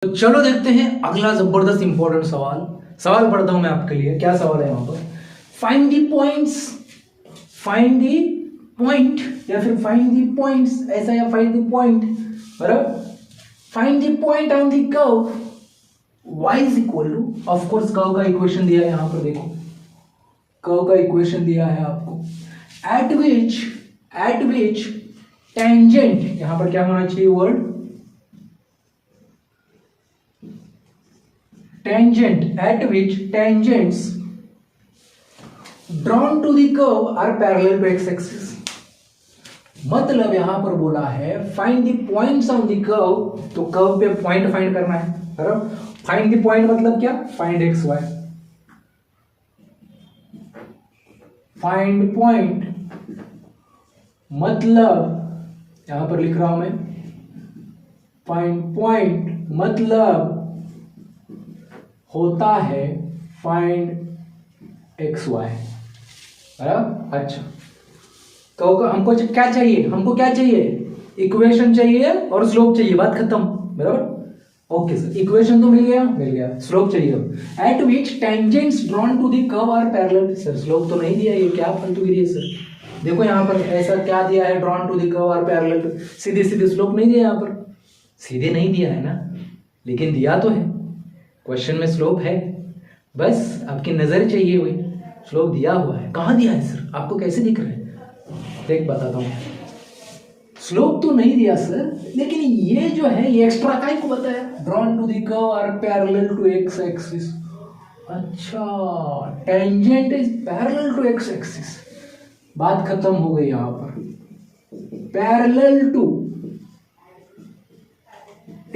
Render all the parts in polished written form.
तो चलो देखते हैं अगला जबरदस्त इंपॉर्टेंट सवाल। सवाल पढ़ता हूं मैं आपके लिए। क्या सवाल है यहाँ पर? Find the points, find the point या फिर फाइंड दी पॉइंट्स, ऐसा या फाइंड दी पॉइंट, बराबर। Find the point on the curve y is equal to, of course curve का इक्वेशन दिया है यहाँ पर, देखो कर्व का इक्वेशन दिया है आपको। एट विच टेंजेंट, यहां पर क्या होना चाहिए word? tangent, at which tangents drawn to the curve are parallel to x-axis। मतलब यहां पर बोला है find the points on the curve, तो कर्व पे पॉइंट फाइंड करना है, बराबर। फाइंड द पॉइंट मतलब क्या? Find x y. Find point मतलब यहां पर लिख रहा हूं मैं, फाइंड पॉइंट मतलब होता है फाइंड एक्स वाई, बराबर। अच्छा, तो हमको क्या चाहिए? हमको क्या चाहिए? इक्वेशन चाहिए और स्लोप चाहिए, बात खत्म, बराबर। ओके सर, इक्वेशन तो मिल गया, स्लोप चाहिए। At which tangents drawn to the curve are parallel. Sir slope तो नहीं दिया, ये क्या फालतूगिरी है सर? देखो यहाँ पर ऐसा क्या दिया है, drawn to the curve are parallel, सीधे सीधे स्लोप नहीं दिया यहाँ पर, सीधे नहीं दिया है ना, लेकिन दिया तो है, क्वेश्चन में स्लोप है, बस आपकी नजर चाहिए हुई, स्लोप दिया हुआ है। कहाँ दिया है सर? आपको कैसे दिख रहा है? देख बताता हूँ। स्लोप तो नहीं दिया सर, लेकिन ये जो है ये एक्स्ट्रा काय को बताया, drawn to the curve are parallel to x axis. अच्छा, tangent is parallel to x axis, बात खत्म हो गई यहाँ पर। पैरेलल टू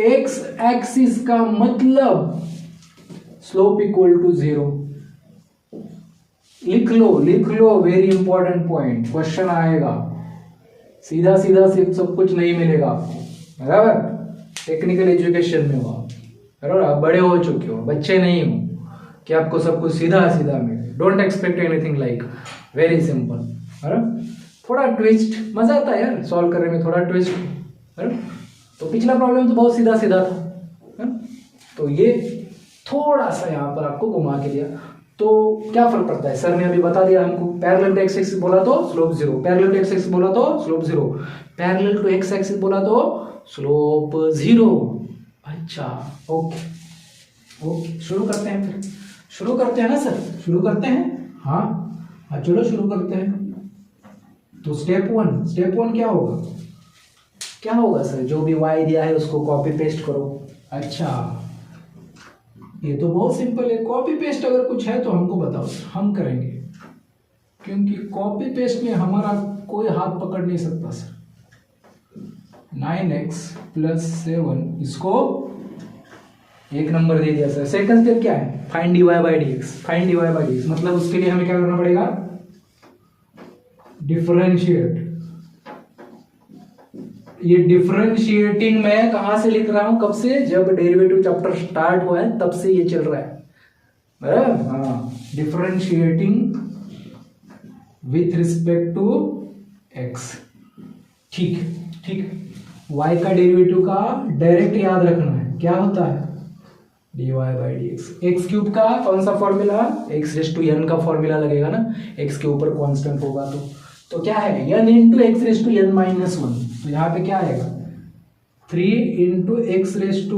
एक्स एक्सिस का मतलब स्लोप इक्वल टू 0। लिख लो, वेरी इंपॉर्टेंट पॉइंट, क्वेश्चन आएगा। सीधा सब कुछ नहीं मिलेगा आपको, बराबर। टेक्निकल एजुकेशन में हो आप, बराबर। आप बड़े हो चुके हो, बच्चे नहीं हो कि आपको सब कुछ सीधा मिले। Don't expect anything like, very simple, बराबर। थोड़ा ट्विस्ट, मजा आता है यार सॉल्व करने में, थोड़ा ट्विस्ट, बराबर। तो पिछला प्रॉब्लम तो बहुत सीधा था, तो ये थोड़ा सा यहाँ पर आपको घुमा के दिया, तो क्या फर्क पड़ता है? सर ने अभी बता दिया हमको, पैरेलल टू एक्स एक्सिस बोला तो slope 0, parallel to x axis बोला तो slope 0, parallel to x axis बोला तो स्लोप 0। अच्छा, ओके, शुरू करते हैं फिर। शुरू करते हैं ना सर? शुरू करते हैं, हाँ चलो शुरू करते हैं। तो स्टेप वन क्या होगा सर? जो भी y दिया है उसको कॉपी पेस्ट करो। अच्छा, ये तो बहुत सिंपल है, कॉपी पेस्ट अगर कुछ है तो हमको बताओ, हम करेंगे, क्योंकि कॉपी पेस्ट में हमारा कोई हाथ पकड़ नहीं सकता सर। 9x + 7, इसको 1 नंबर दे दिया सर। सेकंड स्टेप क्या है? Find dy by dx। Find dy by dx मतलब उसके लिए हमें क्या करना पड़ेगा? डिफरेंशिएट। ये डिफरेंशिएटिंग मैं कहां से लिख रहा हूं, कब से? जब डेरिवेटिव चैप्टर स्टार्ट हुआ है तब से ये चल रहा है, बराबर। हाँ, differentiating with respect to x. ठीक, y का डेरिवेटिव का डायरेक्ट याद रखना है, क्या होता है? dy by dx। X cube का कौन सा फॉर्मूला? x⁻n का फॉर्मूला लगेगा ना, x के ऊपर कांस्टेंट होगा तो क्या है? n into x⁻n-1। तो यहाँ पे क्या आएगा? 3 इंटू x⁻³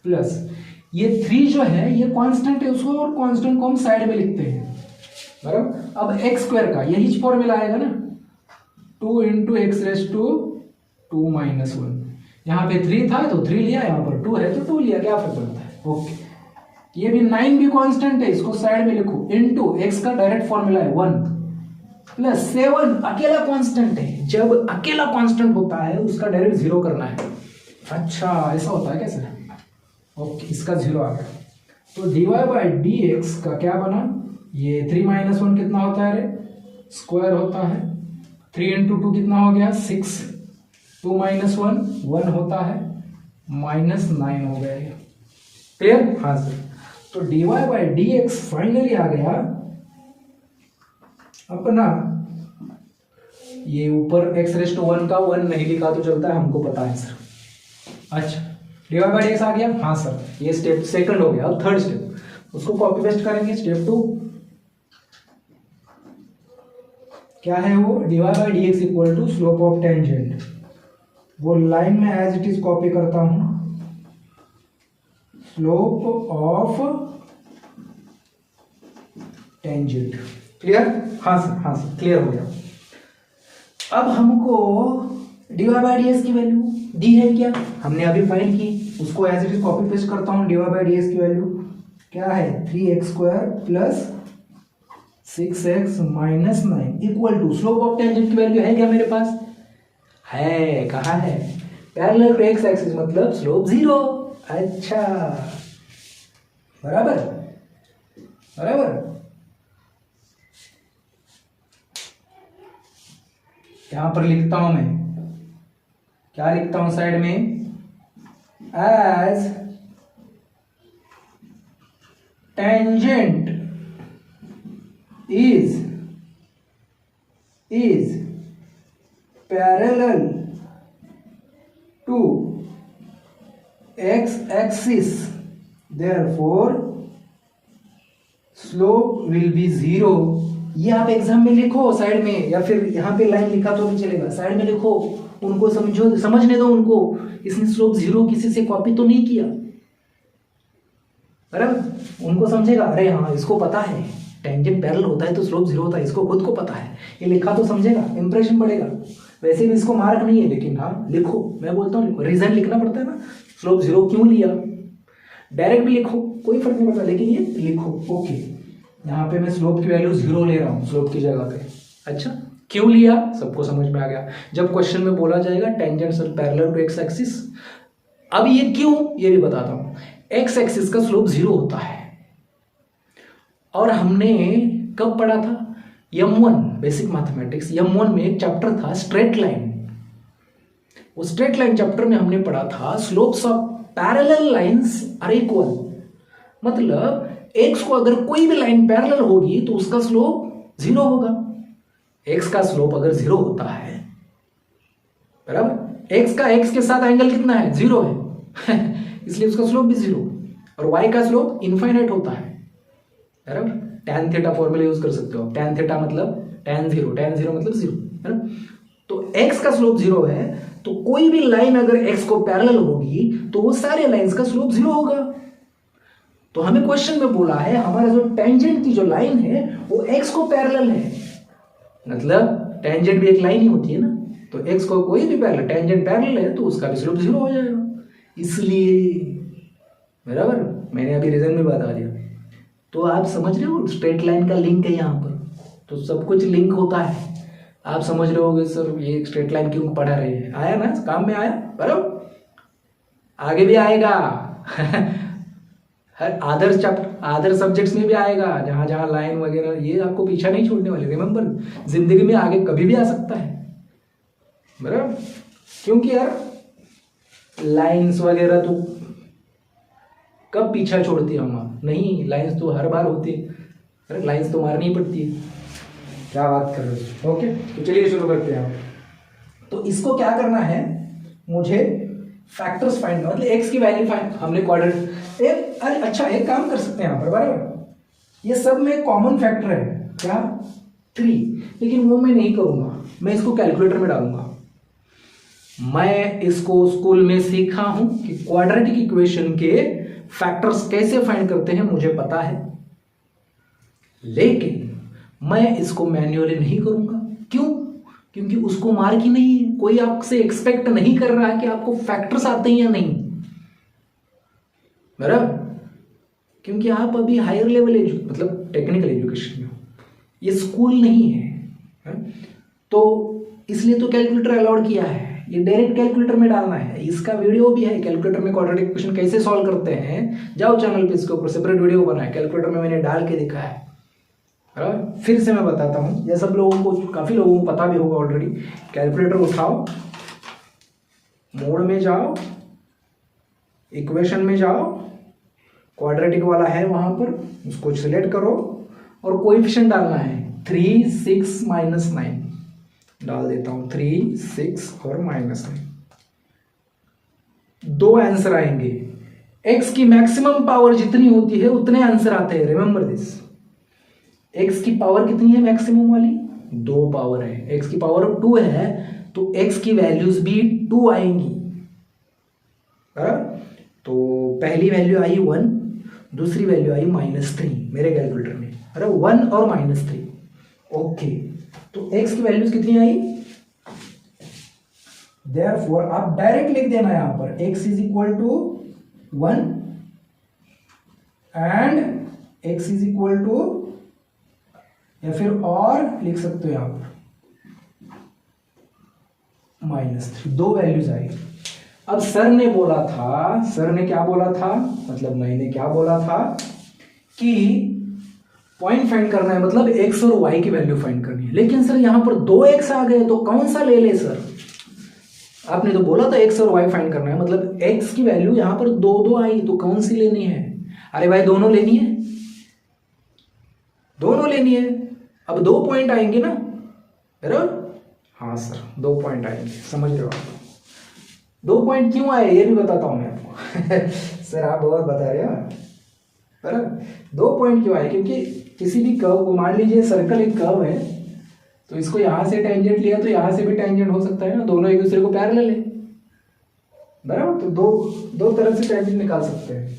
प्लस ये 3 जो है ये कांस्टेंट है, उसको और कांस्टेंट को हम साइड में लिखते हैं, बराबर। अब x² का यही फॉर्मूला आएगा ना, 2 इंटू x⁻²-1। यहाँ पे 3 था तो 3 लिया, यहाँ पर 2 है तो 2 लिया, क्या फर्क पड़ता है? ओके, ये भी 9 भी कांस्टेंट है, इसको साइड में लिखो, इंटू x का डायरेक्ट फॉर्मूला है 1 प्लस 7 अकेला कांस्टेंट है, जब अकेला कांस्टेंट होता है उसका डायरेक्ट 0 करना है। अच्छा, ऐसा होता है क्या सर? ओके, इसका 0 आ गया, तो dy बाई dx का क्या बना? ये 3-1 कितना होता है रे? स्क्वायर होता है। 3 इंटू 2 कितना हो गया? 6, 2 - 1 होता है, -9 हो गया ये। क्लियर? हाँ सर। तो dy बाई dx फाइनली आ गया अपना, ये ऊपर x⁻1 का 1 नहीं लिखा तो चलता है, हमको पता है सर। अच्छा, डिवाइड बाई एक्स आ गया, हाँ सर ये स्टेप सेकंड हो गया। अब थर्ड स्टेप उसको कॉपी पेस्ट करेंगे। स्टेप 2 क्या है वो, divide by d x equal to slope of tangent. वो लाइन में एज इट इज कॉपी करता हूं, स्लोप ऑफ टेंजेंट। क्लियर, हाँ सर क्लियर हो गया। अब हमको डिवाइड बाई डी एक्स की वैल्यू डी है क्या, हमने अभी फाइंड की, उसको as it is copy paste करता हूं। डिवाइड बाई डी एक्स की वैल्यू क्या है, 3x² plus 6x minus 9 equal to slope of tangent की वैल्यू है क्या मेरे पास, है, कहाँ है, पैरेलल टू एक्स एक्सिस मतलब स्लोप 0। अच्छा बराबर बराबर। यहां पर लिखता हूं मैं, क्या लिखता हूं साइड में, as tangent is parallel to x axis, therefore slope will be 0। ये आप एग्जाम में लिखो साइड में, या फिर यहाँ पे लाइन लिखा तो भी चलेगा, साइड में लिखो, उनको समझने दो उनको। इसने स्लोप 0 किसी से कॉपी तो नहीं किया, बराबर, उनको समझेगा, अरे हाँ इसको पता है टेंजेंट पैरेलल होता है तो स्लोप 0 होता है, इसको खुद को पता है, ये लिखा तो समझेगा, इंप्रेशन बढ़ेगा। वैसे भी इसको मार्क नहीं है, लेकिन हाँ लिखो, मैं बोलता हूँ लिखो, रीजन लिखना पड़ता है ना, स्लोप 0 क्यों लिया, डायरेक्ट भी लिखो कोई फर्क नहीं पड़ता, लेकिन ये लिखो। ओके, यहाँ पे मैं स्लोप की वैल्यू 0 ले रहा हूँ स्लोप की जगह पे। अच्छा क्यों लिया, सबको समझ में आ गया। जब क्वेश्चन में बोला जाएगा tangents are parallel to x axis, अब ये क्यों ये भी बताता हूँ। एक्स एक्सिस का स्लोप 0 होता है, और हमने कब पढ़ा था, M1 बेसिक मैथमेटिक्स, M1 में एक चैप्टर था स्ट्रेट लाइन। उस स्ट्रेट लाइन चैप्टर में हमने पढ़ा था slopes of parallel lines are equal, मतलब x को अगर कोई भी लाइन पैरेलल होगी तो उसका स्लोप 0 होगा। x का स्लोप अगर 0 होता है, बराबर, x का x के साथ एंगल कितना है, 0 है इसलिए उसका स्लोप भी 0, और y का स्लोप इनफाइनाइट होता है, बराबर। tan थीटा फॉर्मूला यूज कर सकते हो, tan थीटा मतलब tan 0 मतलब 0, है ना। तो x का स्लोप 0 है, तो कोई भी लाइन अगर x को पैरेलल होगी तो वो सारे लाइंस का स्लोप 0 होगा। तो हमें क्वेश्चन में बोला है हमारा जो टेंजेंट की जो लाइन है वो x को पैरेलल है, मतलब टेंजेंट भी एक लाइन ही होती है ना, तो x को कोई भी पैरेलल, टेंजेंट पैरेलल है तो उसका भी स्लोप 0 हो जाएगा, इसलिए, बराबर। मैंने अभी रीजन में बता दिया, तो आप समझ रहे हो स्ट्रेट लाइन का लिंक है यहाँ पर, तो सब कुछ लिंक होता है। आप समझ रहे होगे सर ये स्ट्रेट लाइन क्यों पढ़ा रहे हैं, आया ना, काम में आया, बराबर, आगे भी आएगा हर अदर सब्जेक्ट्स में भी आएगा, जहाँ जहाँ लाइन वगैरह, ये आपको पीछा नहीं छोड़ने वाले, रिमेंबर, जिंदगी में आगे कभी भी आ सकता है, बराबर। क्योंकि यार लाइंस वगैरह तो कब पीछा छोड़ती है हम, नहीं, लाइंस तो हर बार होती है, अरे लाइंस तो मारनी ही पड़ती है, क्या बात कर रहे हो। ओके, तो चलिए शुरू करते हैं। तो इसको क्या करना है, मुझे फैक्टर्स फाइंड, मतलब एक्स की वैल्यू फाइंड, हमने क्वाड्रेंट अच्छा एक काम कर सकते हैं यहाँ पर, बराबर, ये सब में कॉमन फैक्टर है क्या, 3, लेकिन वो मैं नहीं करूँगा, मैं इसको कैलकुलेटर में डालूंगा। मैं इसको स्कूल में सीखा हूं कि क्वाड्रेटिक इक्वेशन के फैक्टर्स कैसे फाइंड करते हैं, मुझे पता है, लेकिन मैं इसको मैन्युअली नहीं करूंगा। क्यों, क्योंकि उसको मार्क ही नहीं है, कोई आपसे एक्सपेक्ट नहीं कर रहा है कि आपको फैक्टर्स आते हैं या नहीं, बराबर, क्योंकि आप अभी हायर लेवल मतलब टेक्निकल एजुकेशन में हो, ये स्कूल नहीं है, तो इसलिए तो कैलकुलेटर अलाउड किया है, ये डायरेक्ट कैलकुलेटर में डालना है। इसका वीडियो भी है कैलकुलेटर में क्वाड्रेटिक इक्वेशन कैसे सॉल्व करते हैं, जाओ चैनल पे, इसके ऊपर सेपरेट वीडियो बना है, कैलकुलेटर में मैंने डाल के दिखा है, बराबर। फिर से मैं बताता हूँ, ये सब लोगों को, काफ़ी लोगों को पता भी होगा ऑलरेडी। कैलकुलेटर उठाओ, मोड में जाओ, इक्वेशन में जाओ, क्वाड्रेटिक वाला है वहाँ पर, उसको सिलेक्ट करो, और कोएफिशिएंट डालना है 3, 6, -9 डाल देता हूँ, 3, 6 और -9। दो आंसर आएंगे। एक्स की मैक्सिमम पावर जितनी होती है उतने आंसर आते हैं, रिमेंबर दिस। एक्स की पावर कितनी है मैक्सिमम वाली? दो पावर है। एक्स की पावर 2 है तो एक्स की वैल्यूज भी 2 आएंगी, बराबर। तो पहली वैल्यू आई 1, दूसरी वैल्यू आई -3 मेरे कैलकुलेटर में, अरे 1 और -3। ओके, तो x की वैल्यूज कितनी आई? देयरफॉर आप डायरेक्ट लिख देना यहां पर x is equal to 1 and x is equal to, या फिर और लिख सकते हो यहां पर -3। दो वैल्यूज आई। अब सर ने बोला था, सर ने क्या बोला था, मतलब मैंने क्या बोला था कि पॉइंट फाइंड करना है, मतलब x और y की वैल्यू फाइंड करनी है। लेकिन सर यहां पर 2x आ गए तो कौन सा ले ले सर? आपने तो बोला था x और y फाइंड करना है, मतलब x की वैल्यू यहां पर 2 आई तो कौन सी लेनी है? अरे भाई दोनों लेनी है, दोनों लेनी है। अब 2 पॉइंट आएंगे ना, बराबर? हाँ सर 2 पॉइंट आएंगे, समझ रहे हो आप? 2 पॉइंट क्यों आए ये भी बताता हूं मैं आपको सर आप बहुत बता रहे हो, बराबर। 2 पॉइंट क्यों आए? क्योंकि किसी भी कर्व को, मान लीजिए सर्कल एक कर्व है, तो इसको यहां से टेंजेंट लिया तो यहां से भी टेंजेंट हो सकता है ना, दोनों एक दूसरे को पैरेलल है, बराबर। तो दो तरह से टेंजेंट निकाल सकते हैं।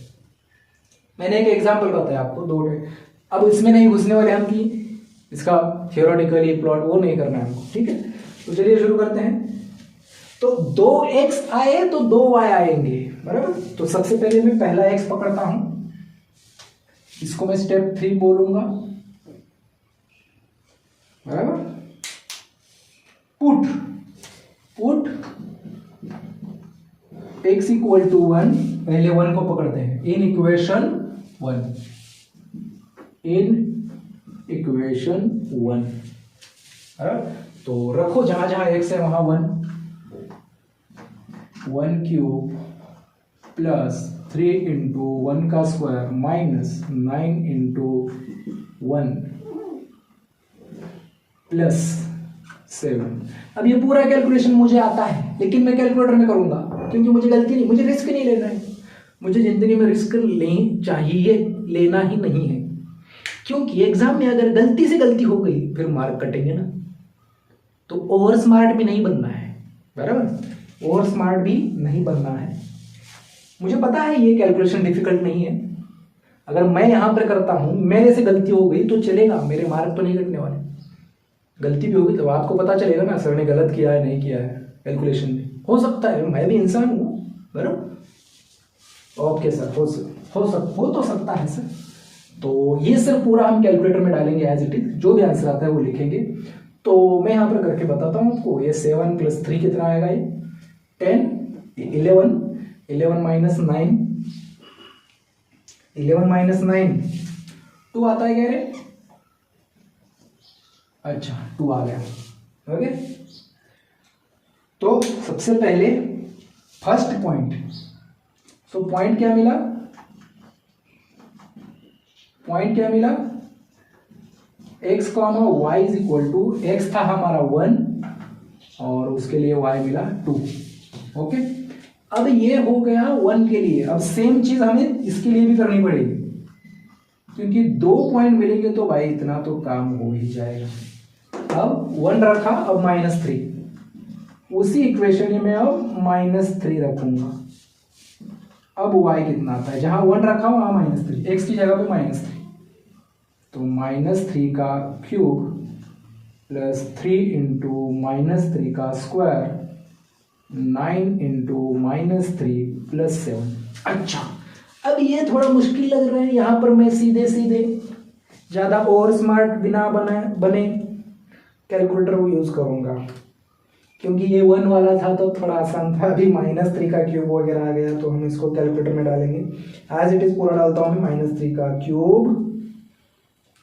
मैंने एक एग्जांपल बताया आपको, दो। अब इसमें नहीं घुसने वाले हम कि इसका थियोरेटिकली प्लॉट वो नहीं करना है हमको, ठीक है। तो चलिए शुरू करते हैं। तो 2x आए तो 2y आएंगे, बराबर। तो सबसे पहले मैं पहला x पकड़ता हूं, इसको मैं स्टेप 3 बोलूंगा, बराबर। पुट x इक्वल टू 1, पहले 1 को पकड़ते हैं इन इक्वेशन 1, तो रखो जहां जहां x है वहां 1 क्यूब प्लस 3 इंटू 1 का स्क्वायर माइनस 9 इंटू 1 प्लस 7। अब ये पूरा कैलकुलेशन मुझे आता है, लेकिन मैं कैलकुलेटर में करूंगा क्योंकि मुझे गलती नहीं, मुझे रिस्क नहीं लेना है। मुझे जिंदगी में रिस्क लेनी चाहिए, लेना ही नहीं है, क्योंकि एग्जाम में अगर गलती से गलती हो गई फिर मार्क कटेंगे ना। तो ओवर स्मार्ट भी नहीं बनना है, बराबर। ओवर स्मार्ट भी नहीं बनना है। मुझे पता है ये कैलकुलेशन डिफिकल्ट नहीं है। अगर मैं यहां पर करता हूं, मेरे से गलती हो गई तो चलेगा, मेरे मार्क तो नहीं कटने वाले। गलती भी होगी तो आपको पता चलेगा ना सर ने गलत किया है नहीं किया है कैलकुलेशन में। हो सकता है, मैं भी इंसान हूं, बराबर। ओके सर, हो तो सकता है सर। तो ये सर पूरा हम कैलकुलेटर में डालेंगे एज इट इज, जो भी आंसर आता है वो लिखेंगे। तो मैं यहां पर करके बताता हूं आपको। ये 7 + 3 कितना आएगा? ये 10, 11 माइनस 9, 11 माइनस 9 2 आता है क्या रे? अच्छा 2 आ गया, ओके। तो सबसे पहले फर्स्ट पॉइंट, सो पॉइंट क्या मिला? x, y is equal to, x था हमारा 1 और उसके लिए y मिला 2, ओके। अब ये हो गया 1 के लिए। अब सेम चीज हमें इसके लिए भी करनी पड़ेगी, क्योंकि 2 पॉइंट मिलेंगे तो भाई इतना तो काम हो ही जाएगा। अब 1 रखा, अब -3, उसी इक्वेशन में अब -3 रखूंगा। अब y कितना आता है? जहां 1 रखा वहां -3, x की जगह पे -3, तो -3 का क्यूब प्लस 3 इंटू -3 का स्क्वायर 9 इंटू -3 प्लस 7। अच्छा, अब ये थोड़ा मुश्किल लग रहा है। यहां पर मैं सीधे ज्यादा ओवर स्मार्ट बिना बने कैलकुलेटर को यूज करूंगा, क्योंकि ये 1 वाला था तो थोड़ा आसान था। अभी -3 का क्यूब वगैरह आ गया तो हम इसको कैलकुलेटर में डालेंगे। एज इट इज पूरा डालता हूं मैं, -3 का क्यूब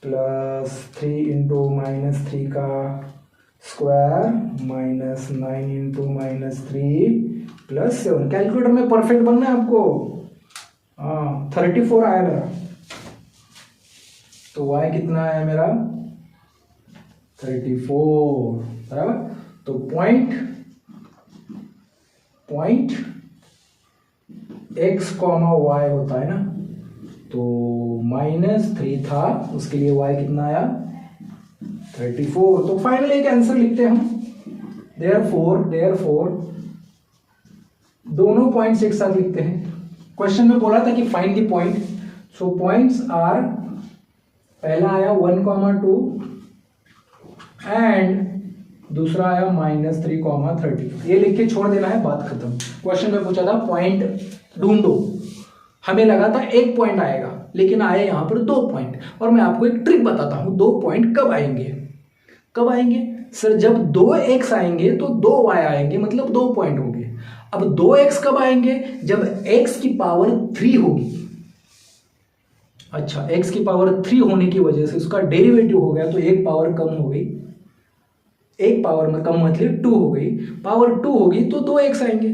प्लस 3 इंटू -3 का square minus 9 into -3 plus 7। Calculator में परफेक्ट बनना है आपको। हाँ 34 आया मेरा। तो y कितना आया मेरा? 34, बराबर। तो पॉइंट x कॉमा वाई होता है ना, तो -3 था, उसके लिए y कितना आया 34। तो फाइनली एक आंसर लिखते हैं हम, देयरफॉर दोनों पॉइंट्स एक साथ लिखते हैं। क्वेश्चन में बोला था कि find the point, so points are, पहला आया 1,2 एंड दूसरा आया -3,30। ये लिख के छोड़ देना है, बात खत्म। क्वेश्चन में पूछा था पॉइंट ढूंढो, हमें लगा था एक पॉइंट आएगा, लेकिन आए यहां पर 2 पॉइंट। और मैं आपको एक ट्रिक बताता हूं, 2 पॉइंट कब आएंगे, कब आएंगे सर? जब 2x आएंगे तो 2y आएंगे, मतलब 2 पॉइंट होंगे। अब 2x कब आएंगे? जब x की पावर 3 होगी। अच्छा, x की पावर 3 होने की वजह से उसका डेरिवेटिव हो गया, तो एक पावर कम हो गई, एक पावर में कम मतलब 2 हो गई, पावर 2 होगी तो 2x आएंगे।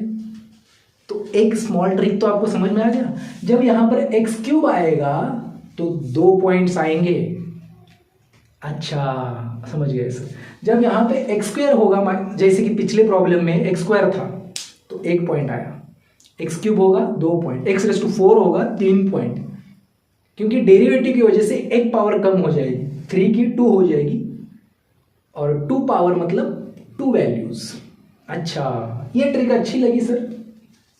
तो एक स्मॉल ट्रिक तो आपको समझ में आ गया। जब यहां पर x³ आएगा तो 2 पॉइंट्स आएंगे। अच्छा, समझ गए सर। जब यहां पे x² होगा, जैसे कि पिछले प्रॉब्लम में x² था तो 1 पॉइंट आया, x³ होगा 2 पॉइंट, x⁴ होगा 3 पॉइंट, क्योंकि डेरिवेटिव की वजह से एक पावर कम हो जाएगी, 3 की 2 हो जाएगी, और 2 पावर मतलब 2 वैल्यूज। अच्छा, ये ट्रिक अच्छी लगी सर,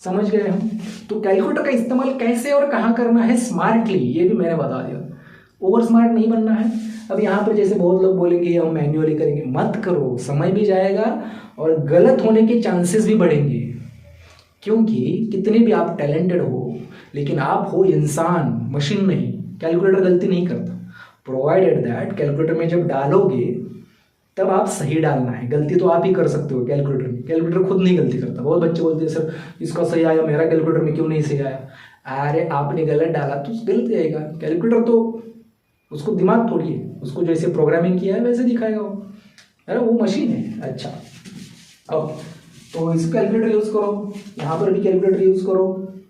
समझ गए हम। तो कैलकुलेटर का इस्तेमाल कैसे और कहाँ करना है स्मार्टली, ये भी मैंने बता दिया। ओवर स्मार्ट नहीं बनना है। अब यहाँ पर जैसे बहुत लोग बोलेंगे हम मैन्युअली करेंगे, मत करो, समय भी जाएगा और गलत होने के चांसेस भी बढ़ेंगे। क्योंकि कितने भी आप टैलेंटेड हो, लेकिन आप हो इंसान, मशीन नहीं। कैलकुलेटर गलती नहीं करता, प्रोवाइडेड दैट कैलकुलेटर में जब डालोगे तब आप सही डालना है। गलती तो आप ही कर सकते हो कैलकुलेटर में, कैलकुलेटर खुद नहीं गलती करता। बहुत बच्चे बोलते हैं सर इसका सही आया, मेरा कैलकुलेटर में क्यों नहीं सही आया? अरे आपने गलत डाला तो गलत आएगा। कैलकुलेटर तो उसको दिमाग थोड़ी है, उसको जैसे प्रोग्रामिंग किया है वैसे दिखाएगा वो। अरे वो मशीन है। अच्छा, ओके, तो इसको कैलकुलेटर यूज करो, यहाँ पर भी कैलकुलेटर यूज करो,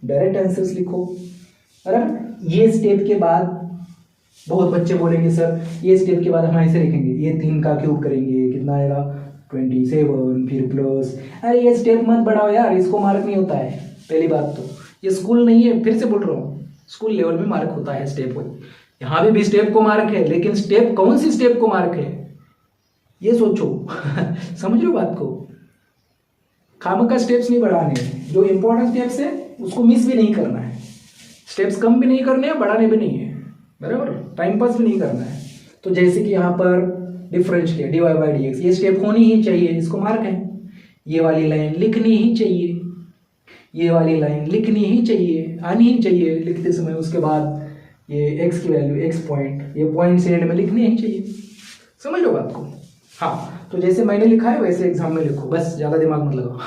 डायरेक्ट आंसर्स लिखो। अरे ये स्टेप के बाद बहुत बच्चे बोलेंगे सर ये स्टेप के बाद हम ऐसे लिखेंगे, ये 3 का क्यूब करेंगे, कितना आएगा 27, फिर प्लस। अरे ये स्टेप मत बढ़ाओ यार, इसको मार्क नहीं होता है। पहली बात तो ये स्कूल नहीं है, फिर से बोल रहा हूँ, स्कूल लेवल में मार्क होता है स्टेप वाइज। यहाँ भी स्टेप को मार्क है, लेकिन स्टेप कौन सी स्टेप को मार्क है ये सोचो। समझ लो बात को। खामखा स्टेप्स नहीं बढ़ाने हैं, जो इंपॉर्टेंट स्टेप्स है उसको मिस भी नहीं करना है। स्टेप्स कम भी नहीं करने हैं, बढ़ाने भी नहीं है, बराबर। टाइम पास भी नहीं करना है। तो जैसे कि यहाँ पर डिफरेंस किया dy/dx, ये स्टेप होनी ही चाहिए, इसको मार्क है। ये वाली लाइन लिखनी ही चाहिए, ये वाली लाइन लिखनी ही चाहिए, आनी ही चाहिए लिखते समय। उसके बाद ये x की वैल्यू x पॉइंट, ये पॉइंट से एंड में लिखनी ही चाहिए। समझ लो बात को। हाँ, तो जैसे मैंने लिखा है वैसे एग्जाम में लिखो, बस ज़्यादा दिमाग मत लगाओ।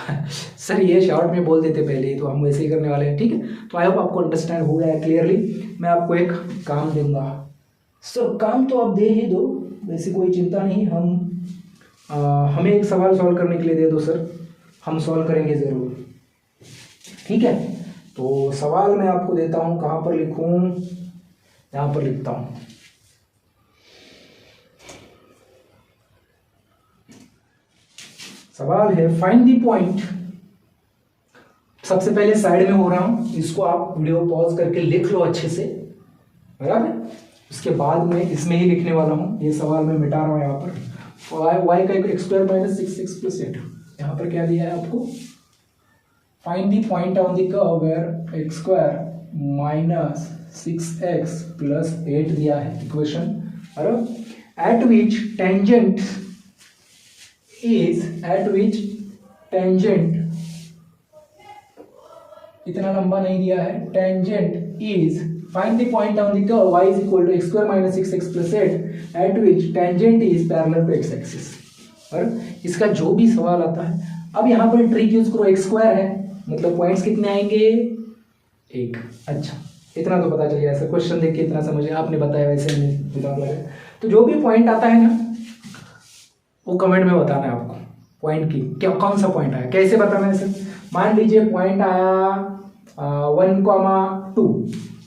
सर ये शॉर्ट में बोल देते पहले, तो हम वैसे ही करने वाले हैं, ठीक है। तो आई होप आपको अंडरस्टैंड हो गया है क्लियरली। मैं आपको एक काम दूंगा सर, काम तो आप दे ही दो, वैसे कोई चिंता नहीं। हमें एक सवाल सॉल्व करने के लिए दे दो सर, हम सॉल्व करेंगे ज़रूर, ठीक है। तो सवाल मैं आपको देता हूँ, कहाँ पर लिखूँ? यहाँ पर लिखता हूँ। सवाल है फाइंड द पॉइंट। सबसे पहले साइड में हो रहा हूं, इसको आप वीडियो पॉज करके लिख लो अच्छे से, बराबर। उसके बाद में इसमें ही लिखने वाला हूं, ये सवाल मैं मिटा रहा हूं। यहाँ पर y का x² - 6x + 8, यहाँ पर क्या दिया है आपको? Find the point on the curve where x² - 6x + 8 दिया है इक्वेशन, बराबर। एट विच टेंजेंट इतना लंबा नहीं दिया है, tangent is find the point on the curve y = x² - 6x + 8 at which tangent is parallel to x axis. और इसका जो भी सवाल आता है, अब यहाँ पर ट्रिक यूज करो, x² है मतलब पॉइंट्स कितने आएंगे? 1। अच्छा, इतना तो पता चल गया सर, क्वेश्चन देख के इतना समझे, आपने बताया वैसे नहीं दिमाग लगा। तो जो भी पॉइंट आता है ना, वो कमेंट में बताना है आपको, पॉइंट की क्या, कौन सा पॉइंट आया, कैसे बताना है सर। मान लीजिए पॉइंट आया 1,2,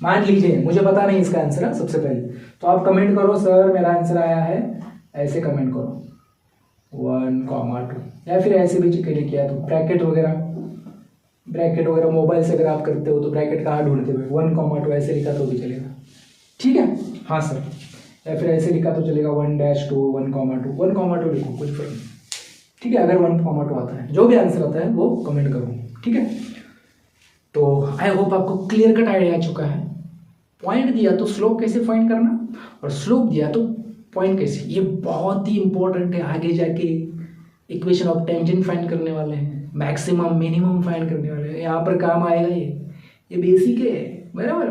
मान लीजिए, मुझे पता नहीं इसका आंसर है। सबसे पहले तो आप कमेंट करो सर मेरा आंसर आया है, ऐसे कमेंट करो 1,2, या फिर ऐसे भी लिखा तो ब्रैकेट वगैरह ब्रैकेट वगैरह मोबाइल से अगर आप करते हो तो ब्रैकेट कहाँ ढूंढते हुए 1,2 ऐसे लिखा तो भी चलेगा, ठीक है। हाँ सर, या फिर ऐसे लिखा तो चलेगा 1-2 1,2 1,2 लिखो, कुछ फर्क नहीं, ठीक है। अगर 1,2 आता है, जो भी आंसर आता है वो कमेंट करो, ठीक है। तो आई होप आपको क्लियर कट आइडिया आ चुका है। पॉइंट दिया तो स्लोप कैसे फाइंड करना, और स्लोप दिया तो पॉइंट कैसे, ये बहुत ही इंपॉर्टेंट है। आगे जाके इक्वेशन ऑफ टेंजेंट फाइंड करने वाले हैं, मैक्सिमम मिनिमम फाइंड करने वाले हैं, यहाँ पर काम आएगा ये बेसिक है, बराबर।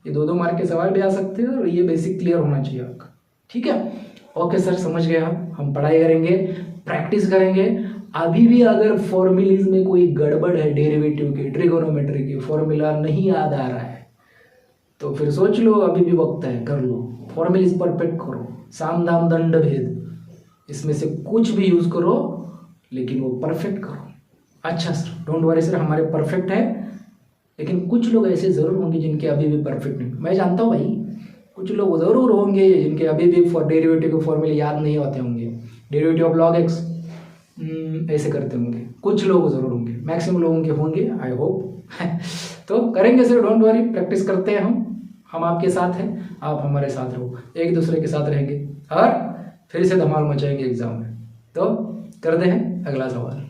ये 2-2 मार्क के सवाल भी आ सकते हैं, और ये बेसिक क्लियर होना चाहिए आपका, ठीक है। ओके सर, समझ गए हम पढ़ाई करेंगे, प्रैक्टिस करेंगे। अभी भी अगर फॉर्मूलीज में कोई गड़बड़ है, डेरिवेटिव के, ट्रिगोनोमेट्री के फॉर्मूला नहीं याद आ रहा है, तो फिर सोच लो, अभी भी वक्त है, कर लो। फॉर्मूलीज परफेक्ट करो, साम दाम दंड भेद, इसमें से कुछ भी यूज करो, लेकिन वो परफेक्ट करो। अच्छा सर, डोंट वरी सर, हमारे परफेक्ट है, लेकिन कुछ लोग ऐसे ज़रूर होंगे जिनके अभी भी परफेक्ट नहीं। मैं जानता हूँ भाई, कुछ लोग ज़रूर होंगे जिनके अभी भी डेरिवेटिव के फॉर्मूले याद नहीं होते होंगे। डेरिवेटिव ऑफ लॉग एक्स ऐसे करते होंगे, कुछ लोग ज़रूर होंगे, मैक्सिमम लोगों के होंगे, आई होप। तो करेंगे सर, डोंट वरी, प्रैक्टिस करते हैं हम आपके साथ हैं, आप हमारे साथ रहो, एक दूसरे के साथ रहेंगे और फिर से धमाल मचाएंगे एग्जाम में। तो करते हैं अगला सवाल।